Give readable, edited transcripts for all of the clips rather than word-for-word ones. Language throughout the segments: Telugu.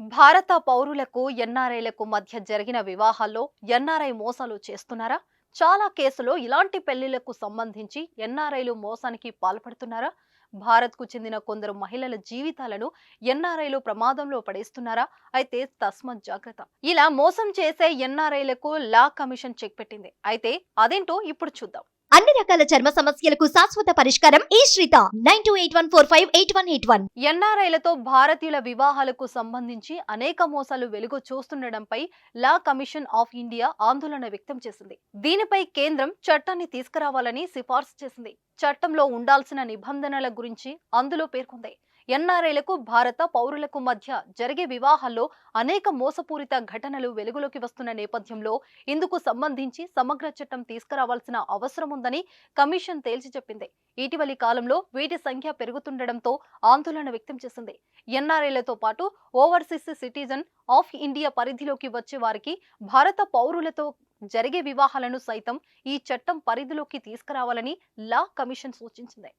భారత పౌరులకు ఎన్ఆర్ఐలకు మధ్య జరిగిన వివాహాల్లో ఎన్ఆర్ఐ మోసాలు చేస్తున్నారా? చాలా కేసులో ఇలాంటి పెళ్లిళ్లకు సంబంధించి ఎన్ఆర్ఐలు మోసానికి పాల్పడుతున్నారా? భారత్కు చెందిన కొందరు మహిళల జీవితాలను ఎన్ఆర్ఐలు ప్రమాదంలో పడేస్తున్నారా? అయితే తస్మత్ జాగ్రత్త. ఇలా మోసం చేసే ఎన్ఆర్ఐలకు లా కమిషన్ చెక్ పెట్టింది. అయితే అదేంటో ఇప్పుడు చూద్దాం. అన్ని రకాల చర్మ సమస్యలకు శాశ్వత పరిష్కారం ఈ శ్రీత 9281458181. ఎన్ఆర్ఐలతో భారతీయుల వివాహాలకు సంబంధించి అనేక మోసాలు వెలుగు చూస్తుండటంపై లా కమిషన్ ఆఫ్ ఇండియా ఆందోళన వ్యక్తం చేసింది. దీనిపై కేంద్రం చట్టాన్ని తీసుకురావాలని సిఫార్సు చేసింది. చట్టంలో ఉండాల్సిన నిబంధనల గురించి అందులో పేర్కొంది. ఎన్ఆర్ఐలకు భారత పౌరులకు మధ్య జరిగే వివాహాల్లో అనేక మోసపూరిత ఘటనలు వెలుగులోకి వస్తున్న నేపథ్యంలో ఇందుకు సంబంధించి సమగ్ర చట్టం తీసుకురావాల్సిన అవసరం ఉందని కమిషన్ తేల్చి చెప్పింది. ఇటీవలి కాలంలో వీటి సంఖ్య పెరుగుతుండటంతో ఆందోళన వ్యక్తం చేసింది. ఎన్ఆర్ఐలతో పాటు ఓవర్సీస్ సిటిజన్ ఆఫ్ ఇండియా పరిధిలోకి వచ్చే వారికి భారత పౌరులతో జరిగే వివాహాలను సైతం ఈ చట్టం పరిధిలోకి తీసుకురావాలని లా కమిషన్ సూచించింది.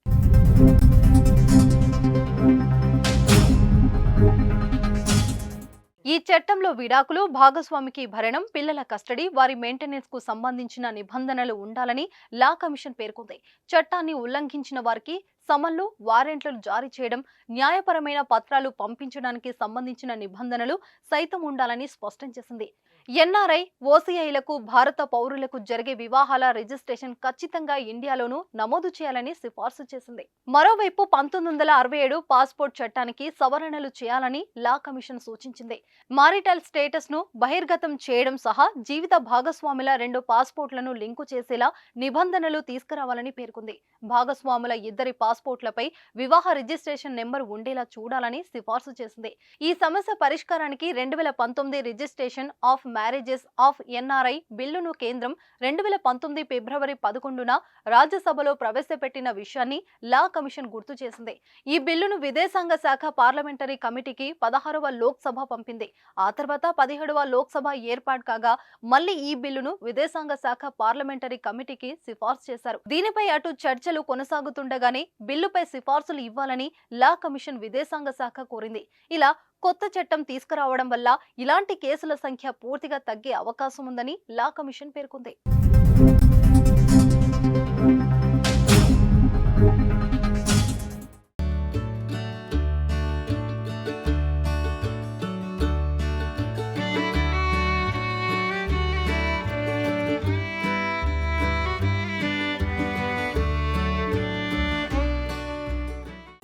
ఈ చట్టంలో విడాకులు, భాగస్వామికి భరణం, పిల్లల కస్టడీ, వారి మెయింటెనెన్స్ కు సంబంధించిన నిబంధనలు ఉండాలని లా కమిషన్ పేర్కొంది. చట్టాన్ని ఉల్లంఘించిన వారికి సమన్లు, వారెంట్లు జారీ చేయడం, న్యాయపరమైన పత్రాలు పంపించడానికి సంబంధించిన నిబంధనలు సైతం ఉండాలని స్పష్టం చేసింది. ఎన్ఆర్ఐ, ఓసీఐలకు భారత పౌరులకు జరిగే వివాహాల రిజిస్ట్రేషన్ ఖచ్చితంగా ఇండియాలోనూ నమోదు చేయాలని సిఫార్సు చేసింది. మరోవైపు 1967 పాస్పోర్ట్ చట్టానికి సవరణలు చేయాలని లా కమిషన్ సూచించింది. మారిటల్ స్టేటస్ ను బహిర్గతం చేయడం సహా జీవిత భాగస్వాముల 2 పాస్పోర్ట్లను లింకు చేసేలా నిబంధనలు తీసుకురావాలని పేర్కొంది. భాగస్వాముల ఇద్దరి పాస్పోర్ట్లపై వివాహ రిజిస్ట్రేషన్ నెంబర్ ఉండేలా చూడాలని సిఫార్సు చేసింది. ఈ సమస్య పరిష్కారానికి 2019 registration of marriages of NRI బిల్లును కేంద్రం 2019 ఫిబ్రవరి 11న రాజ్యసభలో ప్రవేశపెట్టిన విషయాన్ని లా కమిషన్ గుర్తు చేసింది. ఈ బిల్లును విదేశాంగ శాఖ పార్లమెంటరీ కమిటీకి 16వ లోక్సభ పంపింది. ఆ తర్వాత 17వ లోక్సభ ఏర్పాటు కాగా మళ్లీ ఈ బిల్లును విదేశాంగ శాఖ పార్లమెంటరీ కమిటీకి సిఫార్సు చేశారు. దీనిపై అటు చర్చలు కొనసాగుతుండగానే బిల్లుపై సిఫార్సులు ఇవ్వాలని లా కమిషన్ విదేశాంగ శాఖ కోరింది. ఇలా కొత్త చట్టం తీసుకురావడం వల్ల ఇలాంటి కేసుల సంఖ్య పూర్తిగా తగ్గే అవకాశం ఉందని లా కమిషన్ పేర్కొంది.